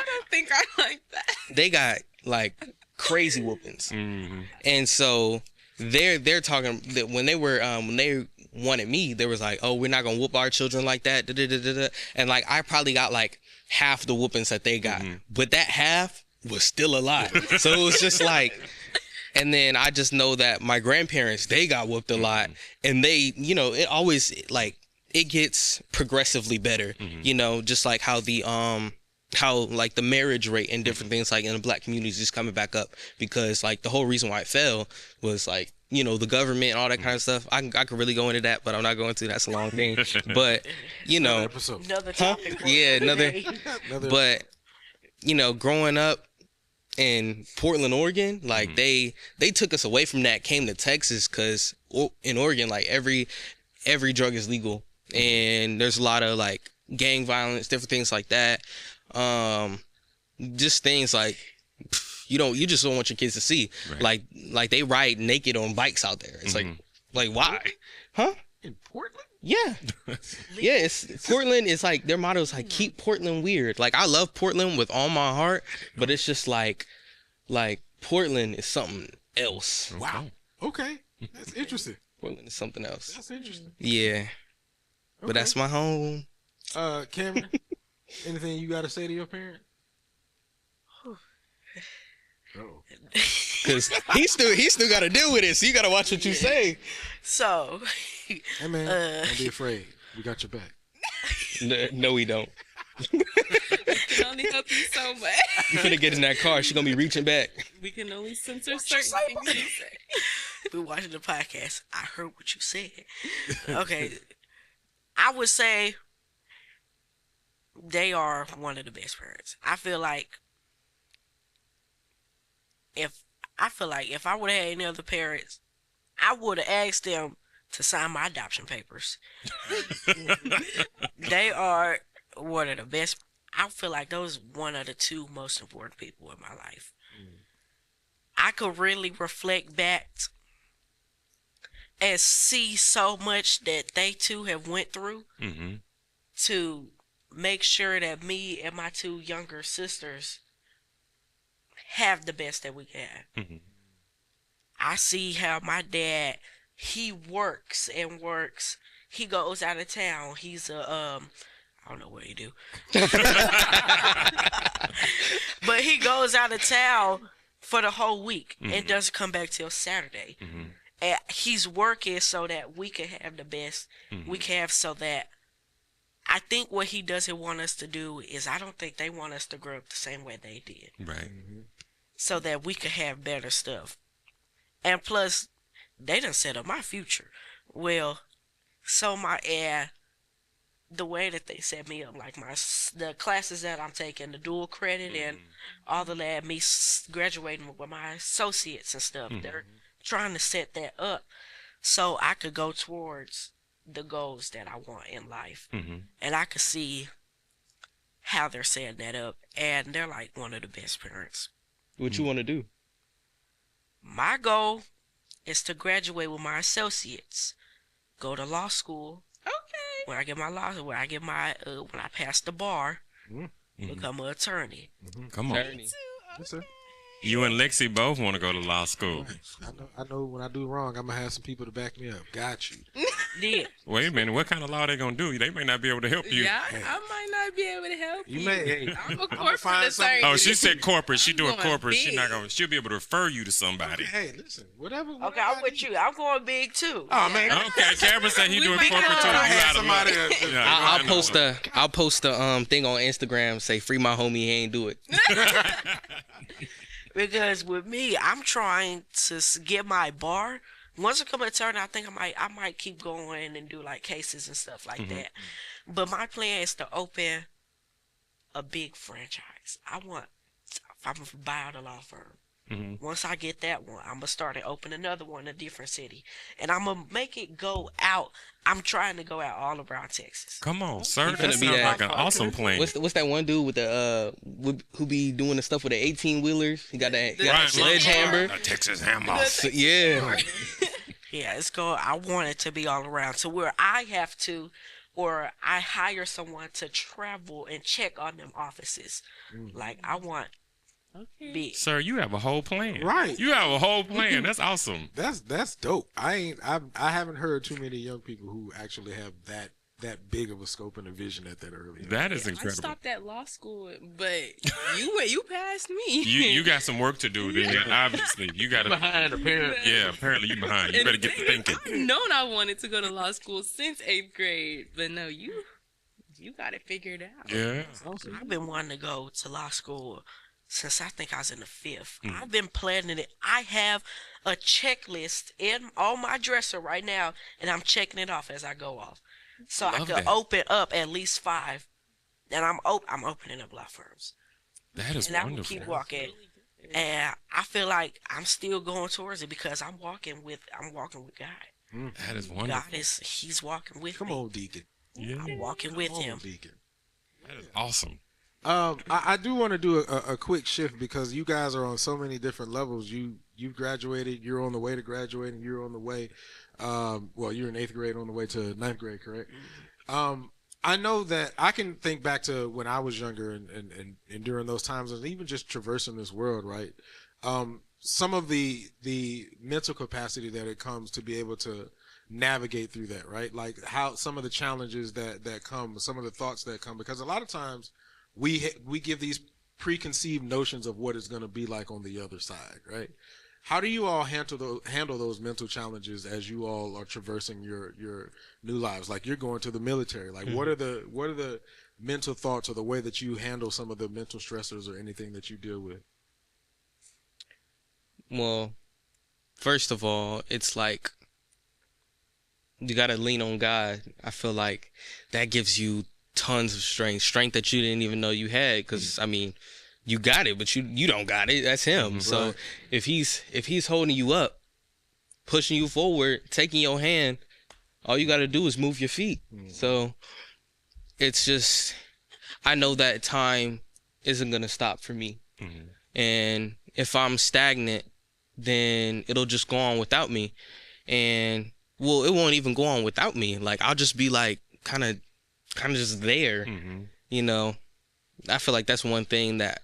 don't think I like that. they got like crazy whoopings, and so they're talking that when they wanted me, they was like, "Oh, we're not gonna whoop our children like that." And like I probably got like half the whoopings that they got, but that half was still a lot. So it was just like, and then I just know that my grandparents, they got whooped a lot, and they, you know, it always like it gets progressively better, you know, just like how the like the marriage rate and different things like in the black community is just coming back up, because like the whole reason why it fell was like, you know, the government and all that kind of stuff. I could really go into that, but I'm not going to. That's a long thing. But, you know, Another topic. yeah, but, you know, growing up in Portland, Oregon, like they took us away from that, came to Texas, because in Oregon, like every drug is legal, and there's a lot of like gang violence, different things like that. Just things like, you just don't want your kids to see. Right. Like they ride naked on bikes out there. It's like why? Huh? In Portland? Yeah. Yeah, it's Portland is like, their motto is like, keep Portland weird. Like I love Portland with all my heart, but it's just like Portland is something else. Wow. Okay. That's interesting. Portland is something else. That's interesting. Yeah. But that's my home. Cameron, anything you got to say to your parent? Oh. Because he still got to deal with it, so you got to watch what you say. So, hey man, don't be afraid. We got your back. No, we don't. can only help you so much. You finna get in that car. She gonna be reaching back. We can only censor certain things you say. we watching the podcast. I heard what you said. Okay, I would say they are one of the best parents. I feel like if I would have had any other parents, I would have asked them to sign my adoption papers. They are one of the best. I feel like those one of the two most important people in my life. I could really reflect back and see so much that they too have went through to make sure that me and my two younger sisters have the best that we can. I see how my dad, he works and works. He goes out of town. He's a I don't know what he do. But he goes out of town for the whole week and doesn't come back till Saturday. And he's working so that we can have the best we can have, so that I think what he doesn't want us to do is, I don't think they want us to grow up the same way they did. Right. so that we could have better stuff. And plus, they done set up my future. Well, so the way that they set me up, like the classes that I'm taking, the dual credit and all the lab, me graduating with my associates and stuff, they're trying to set that up so I could go towards the goals that I want in life. And I could see how they're setting that up, and they're like one of the best parents. What you want to do? My goal is to graduate with my associates, go to law school, Okay. where I get my when I pass the bar, become an attorney. Come on. Attorney. Yes, sir. You and Lexi both want to go to law school. I know when I do wrong, I'm gonna have some people to back me up. Got you. Yeah. Wait a minute. What kind of law they gonna do? They may not be able to help you. Yeah, I might not be able to help you. You may. Hey, I'm a I'ma corporate find something- attorney. Oh, she said corporate. She I'm doing going corporate. She's not big. gonna. She'll be able to refer you to somebody. Hey, listen, whatever. Okay, I'm with you. I'm going big too. Oh man, Okay, Cameron said he We doing might corporate too. go. You I had out of somebody. luck. Yeah, I'll you post out a thing on Instagram, say free my homie, he ain't do it. Because with me, I'm trying to get my bar. Once I become an attorney, I think I might keep going and do like cases and stuff like that. But my plan is to open a big franchise. I'm gonna buy out a law firm. Once I get that one, I'm gonna start and open another one in a different city, and I'm gonna make it go out. I'm trying to go out all around Texas. Come on, sir. finna That be sounds that- like an awesome plan. What's that one dude with the who be doing the stuff with the 18 wheelers? He got that Right, sledgehammer. A Texas hammer. So, yeah. Yeah, I want it to be all around, to where I have to, or I hire someone to travel and check on them offices. Like I want Okay. big. Sir, you have a whole plan. Right. You have a whole plan. That's awesome. That's dope. I haven't heard too many young people who actually have that big of a scope and a vision at that early age. That is I incredible. stopped at law school, but you passed me. You got some work to do. Then, obviously, you got to. behind apparently. Yeah, apparently you behind. You better get to thinking. I've known I wanted to go to law school since 8th grade, but no, you got it figured out. Yeah. Awesome. I've been wanting to go to law school since I think I was in the 5th. I've been planning it. I have a checklist on my dresser right now, and I'm checking it off as I go off. So I Love could that. open up at least 5, and I'm opening up law firms, That is and I will wonderful. keep walking. And I feel like I'm still going towards it because I'm walking with God. That is wonderful. God He's walking with Come me. on, Deacon. Yeah. I'm walking with Come on, Him. Deacon. That is awesome. I do want to do a quick shift because you guys are on so many different levels. You've graduated. You're on the way to graduating. You're on the way. Well, you're in 8th grade on the way to 9th grade, correct? I know that I can think back to when I was younger and during those times, and even just traversing this world, right? Some of the mental capacity that it comes to be able to navigate through that, right? Like how some of the challenges that come, some of the thoughts that come, because a lot of times we give these preconceived notions of what it's going to be like on the other side, right? How do you all handle those mental challenges as you all are traversing your new lives? Like you're going to the military. Like what are the mental thoughts or the way that you handle some of the mental stressors or anything that you deal with? Well, first of all, it's like you gotta lean on God. I feel like that gives you tons of strength that you didn't even know you had. Because I mean, you got it, but you don't got it. That's Him. So Right. if he's holding you up, pushing you forward, taking your hand, all you gotta do is move your feet. So it's just, I know that time isn't gonna stop for me. And if I'm stagnant, then it'll just go on without me. And well, it won't even go on without me. Like I'll just be like kind of just there. You know, I feel like that's one thing that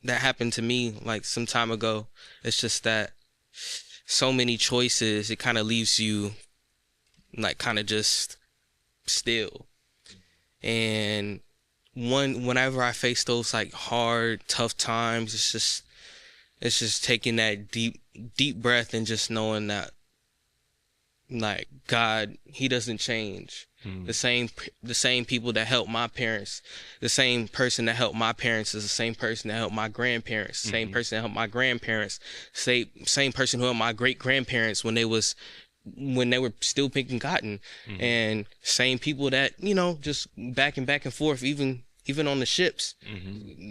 happened to me like some time ago. It's just that so many choices, it kind of leaves you like kind of just still. And whenever I face those like hard, tough times, it's just taking that deep breath and just knowing that like God, he doesn't change. The same people that helped my parents, the same person that helped my parents is the same person that helped my grandparents, same person that helped my grandparents, same person who helped my great grandparents when they were still picking cotton, and same people that, you know, just back and forth, even on the ships,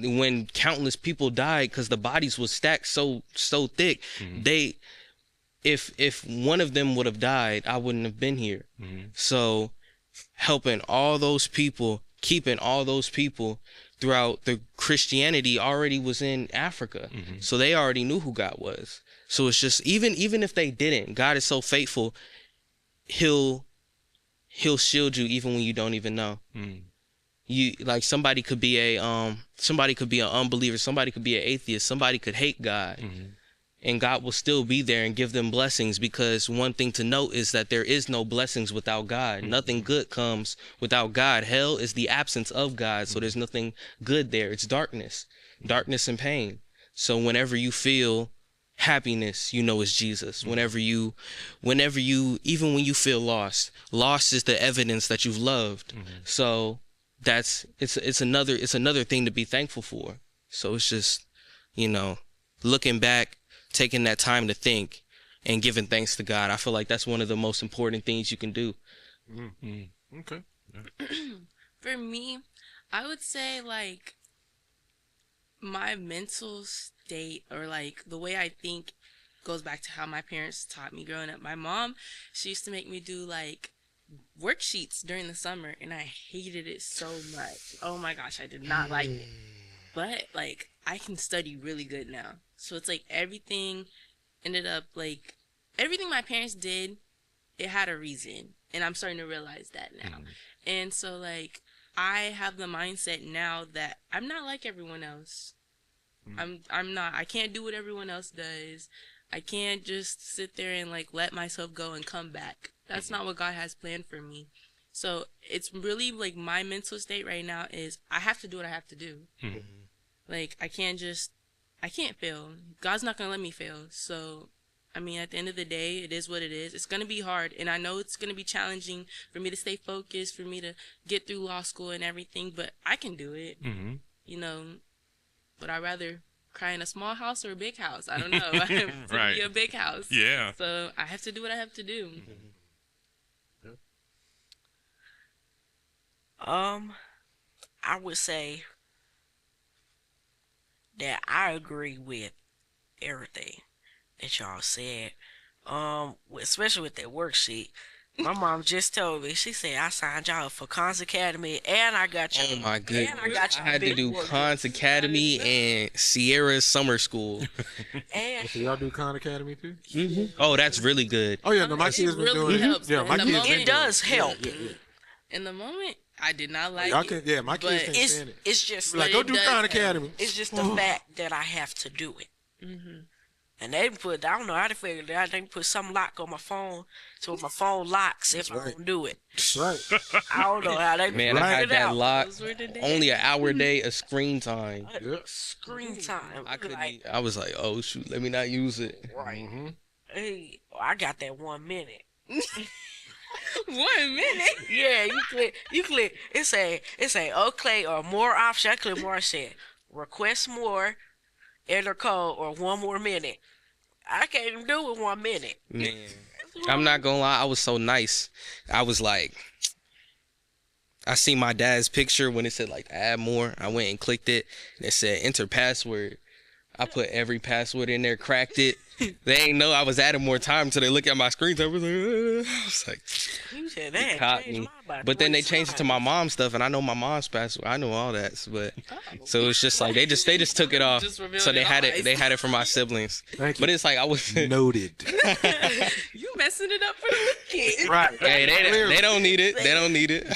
when countless people died because the bodies was stacked so thick, if one of them would have died, I wouldn't have been here. So helping all those people, keeping all those people throughout the Christianity already was in Africa. So they already knew who God was. So it's just, even if they didn't, God is so faithful, he'll shield you even when you don't even know. You, like, somebody could be an unbeliever, somebody could be an atheist, somebody could hate God. And God will still be there and give them blessings, because one thing to note is that there is no blessings without God. Nothing good comes without God. Hell is the absence of God, so there's nothing good there. It's darkness and pain. So whenever you feel happiness, you know it's Jesus. Whenever you, even when you feel lost is the evidence that you've loved. So it's another thing to be thankful for. So it's just, you know, looking back, taking that time to think and giving thanks to God. I feel like that's one of the most important things you can do. Okay. For me, I would say, like, my mental state, or like the way I think, goes back to how my parents taught me growing up. My mom, she used to make me do like worksheets during the summer, and I hated it so much. Oh my gosh, I did not like it. But like, I can study really good now. So it's like everything ended up, like, everything my parents did, it had a reason. And I'm starting to realize that now. And so, like, I have the mindset now that I'm not like everyone else. I'm not. I can't do what everyone else does. I can't just sit there and, like, let myself go and come back. That's not what God has planned for me. So it's really, like, my mental state right now is I have to do what I have to do. Like, I can't fail. God's not going to let me fail. So, I mean, at the end of the day, it is what it is. It's going to be hard. And I know it's going to be challenging for me to stay focused, for me to get through law school and everything. But I can do it. You know, but I'd rather cry in a small house or a big house. I don't know. I have to Right. be a big house. Yeah. So I have to do what I have to do. I would say that I agree with everything that y'all said. Especially with that worksheet. My mom just told me, she said, I signed y'all up for Khan's Academy, and I got you. Oh my goodness. And I got you. I had to do Khan's Academy and Sierra's summer school. And So y'all do Khan Academy too? Oh, that's really good. Oh yeah, no, my It kids been really doing helps, it. Yeah, but my in the kids moment- been it doing does help. Yeah. In the moment, I did not like Y'all it. can, yeah, my kids But can't stand it. It's just Like, but go it do does Khan help. Academy. It's just the fact that I have to do it. And they put, I don't know how to figure it out. They put some lock on my phone, so my phone locks if I don't do it. That's right. I don't know how they Man, I figured had it that out. lock. Those were the days. Only an hour a day of screen time. Yeah. Screen time. I couldn't. Like, I was like, oh shoot, let me not use it. right. Hey, I got that 1 minute. 1 minute. Yeah, you click. It say, okay, or more option. I click more. I said, request more, enter code, or 1 more minute. I can't even do it 1 minute. Man, I'm not gonna lie, I was so nice. I was like, I seen my dad's picture when it said like add more. I went and clicked it, and it said enter password. I put every password in there, cracked it. They ain't know I was adding more time until they look at my screen. I was like, You said they that. caught changed me. mine by But then 20 they changed it to my times. mom's stuff, and I know my mom's password. I know all that, but so it's just like they just took it off. Just revealed So they it had all. it. They had it for my siblings. Thank you. But it's like I was. Noted. You messing it up for the kids. Right. Hey, they don't need it. They don't need it.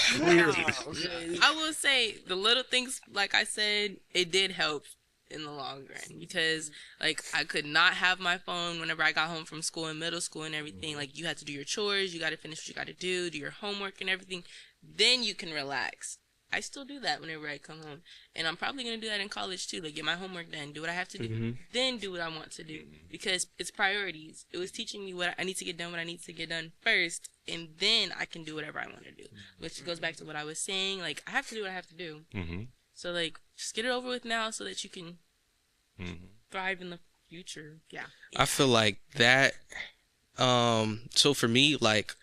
I will say the little things, like I said, it did help in the long run, because like I could not have my phone whenever I got home from school in middle school and everything. Like, you had to do your chores, you got to finish what you got to do your homework and everything, then you can relax. I still do that whenever I come home, and I'm probably gonna do that in college too. Like get my homework done, do what I have to do, then do what I want to do, because it's priorities. It was teaching me what I need to get done, what I need to get done first, and then I can do whatever I want to do. Which goes back to what I was saying. Like I have to do what I have to do. So like just get it over with now, so that you can thrive in the future. Yeah. I feel like that. So for me, like,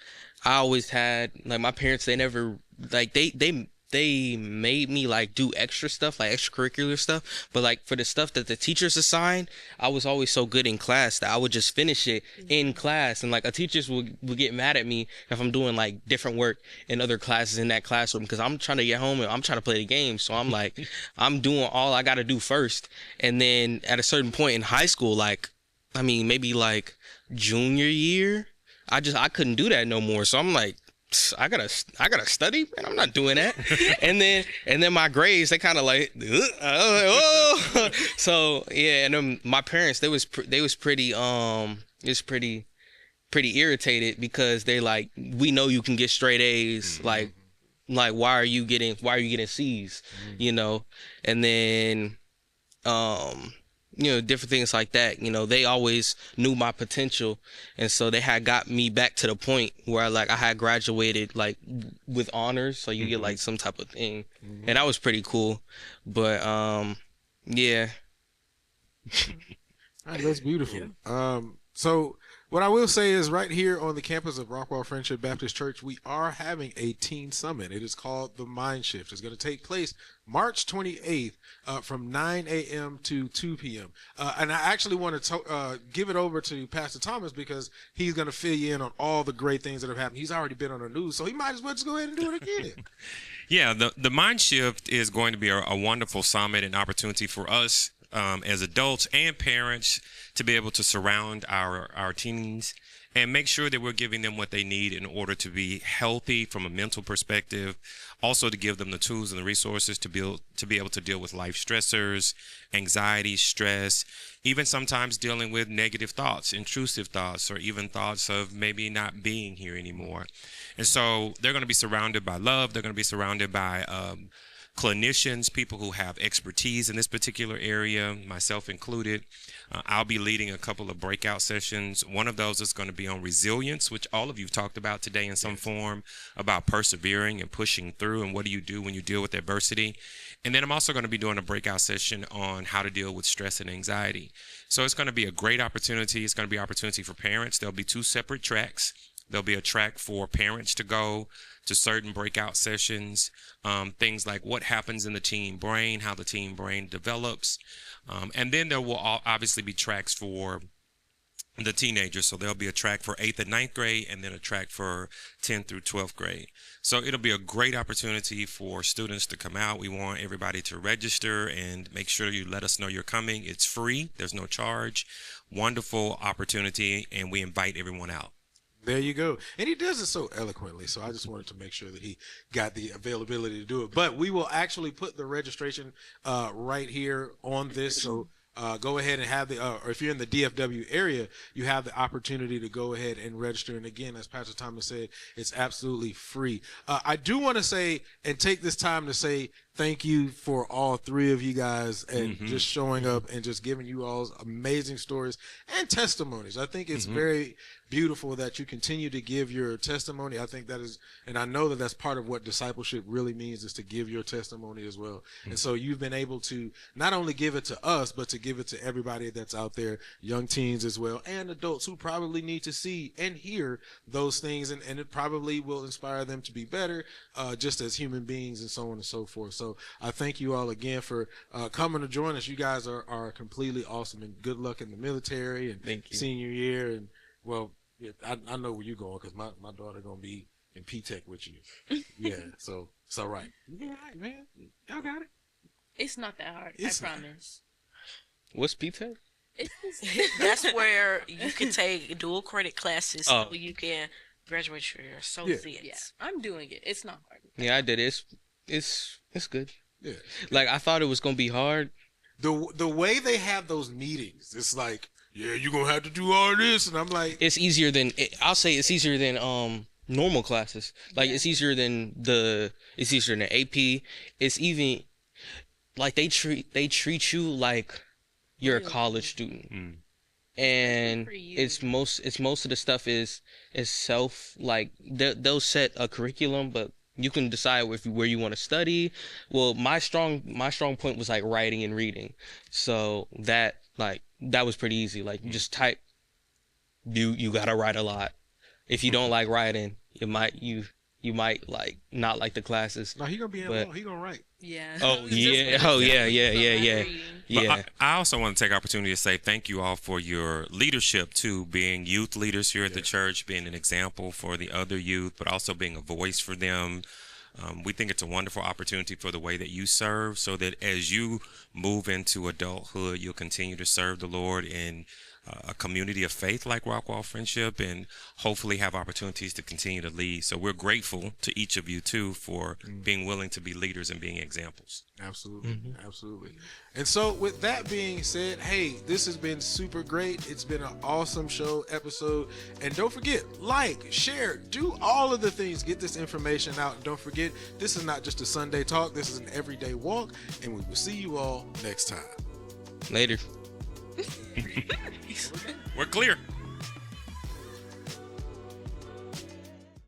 I always had, like, my parents, they never, like, they made me, like, do extra stuff, like extracurricular stuff. But, like, for the stuff that the teachers assigned, I was always so good in class that I would just finish it in class. And, like, a teachers would get mad at me if I'm doing, like, different work in other classes in that classroom, because I'm trying to get home and I'm trying to play the game. So I'm like, I'm doing all I got to do first. And then at a certain point in high school, like, I mean, maybe, like, junior year, I couldn't do that no more. So I'm like, I gotta study, and I'm not doing that. and then my grades, they kind of like, oh. So yeah, and then my parents, they was pretty irritated, because they like, we know you can get straight A's, like why are you getting C's, you know? And then you know, different things like that. You know, they always knew my potential, and so they had got me back to the point where like I had graduated like with honors, so you get like some type of thing, and that was pretty cool. But yeah. All right, that's beautiful. So what I will say is, right here on the campus of Rockwell Friendship Baptist Church, we are having a teen summit. It is called the Mind Shift. It's going to take place March 28th from 9 a.m. to 2 p.m. And I actually want to give it over to Pastor Thomas, because he's going to fill you in on all the great things that have happened. He's already been on the news, so he might as well just go ahead and do it again. Yeah, the Mind Shift is going to be a wonderful summit and opportunity for us as adults and parents to be able to surround our teens and make sure that we're giving them what they need in order to be healthy from a mental perspective. Also to give them the tools and the resources to be able to deal with life stressors, anxiety, stress, even sometimes dealing with negative thoughts, intrusive thoughts, or even thoughts of maybe not being here anymore. And so they're going to be surrounded by love. They're going to be surrounded by clinicians, people who have expertise in this particular area, myself included. I'll be leading a couple of breakout sessions. One of those is going to be on resilience, which all of you talked about today in some form, about persevering and pushing through, and what do you do when you deal with adversity. And then I'm also going to be doing a breakout session on how to deal with stress and anxiety. So it's going to be a great opportunity. It's going to be an opportunity for parents. There'll be 2 separate tracks. There'll be a track for parents to go to certain breakout sessions, things like what happens in the teen brain, how the teen brain develops. And then there will obviously be tracks for the teenagers. So there'll be a track for 8th and 9th grade, and then a track for 10th through 12th grade. So it'll be a great opportunity for students to come out. We want everybody to register and make sure you let us know you're coming. It's free. There's no charge. Wonderful opportunity, and we invite everyone out. There you go. And he does it so eloquently, so I just wanted to make sure that he got the availability to do it. But we will actually put the registration right here on this, so go ahead and have or if you're in the DFW area, you have the opportunity to go ahead and register. And again, as Pastor Thomas said, it's absolutely free. I do want to say, and take this time to say, thank you for all 3 of you guys and just showing up and just giving you all amazing stories and testimonies. I think it's very beautiful that you continue to give your testimony. I think that is, and I know that that's part of what discipleship really means, is to give your testimony as well. And so you've been able to not only give it to us, but to give it to everybody that's out there, young teens as well, and adults who probably need to see and hear those things. And it probably will inspire them to be better, just as human beings, and so on and so forth. So I thank you all again for coming to join us. You guys are completely awesome, and good luck in the military and senior year. And well, yeah, I know where you're going, because my daughter going to be in P-Tech with you. Yeah, so it's all right. Yeah, all right, man. Y'all got it. It's not that hard. I promise. What's P-Tech? That's where you can take dual credit classes, so you can graduate your associates. Yeah, I'm doing it. It's not hard. Yeah, I did it. It's good. Yeah. Like, I thought it was gonna be hard. The way they have those meetings, it's like, yeah, you're gonna have to do all this, and I'm like, I'll say it's easier than normal classes. Like it's easier than AP. It's even like they treat you like you're a college student. And for you. it's most of the stuff is self, like they'll set a curriculum, but you can decide where you want to study. Well, my strong point was like writing and reading, so that was pretty easy. Like you just type, you gotta write a lot. If you don't like writing, you might like not like the classes. No, he gonna be in But- law. He gonna write. Yeah. Oh Just yeah, for oh the- yeah, the yeah. reading. But Yeah. I also want to take opportunity to say thank you all for your leadership too, being youth leaders here at the church, being an example for the other youth, but also being a voice for them. We think it's a wonderful opportunity for the way that you serve, so that as you move into adulthood, you'll continue to serve the Lord in a community of faith like Rockwall Friendship, and hopefully have opportunities to continue to lead. So we're grateful to each of you too for being willing to be leaders and being examples. Absolutely. Absolutely. And so with that being said, hey, this has been super great. It's been an awesome show episode. And don't forget, like, share, do all of the things. Get this information out. And don't forget, this is not just a Sunday talk. This is an everyday walk. And we will see you all next time. Later. We're clear.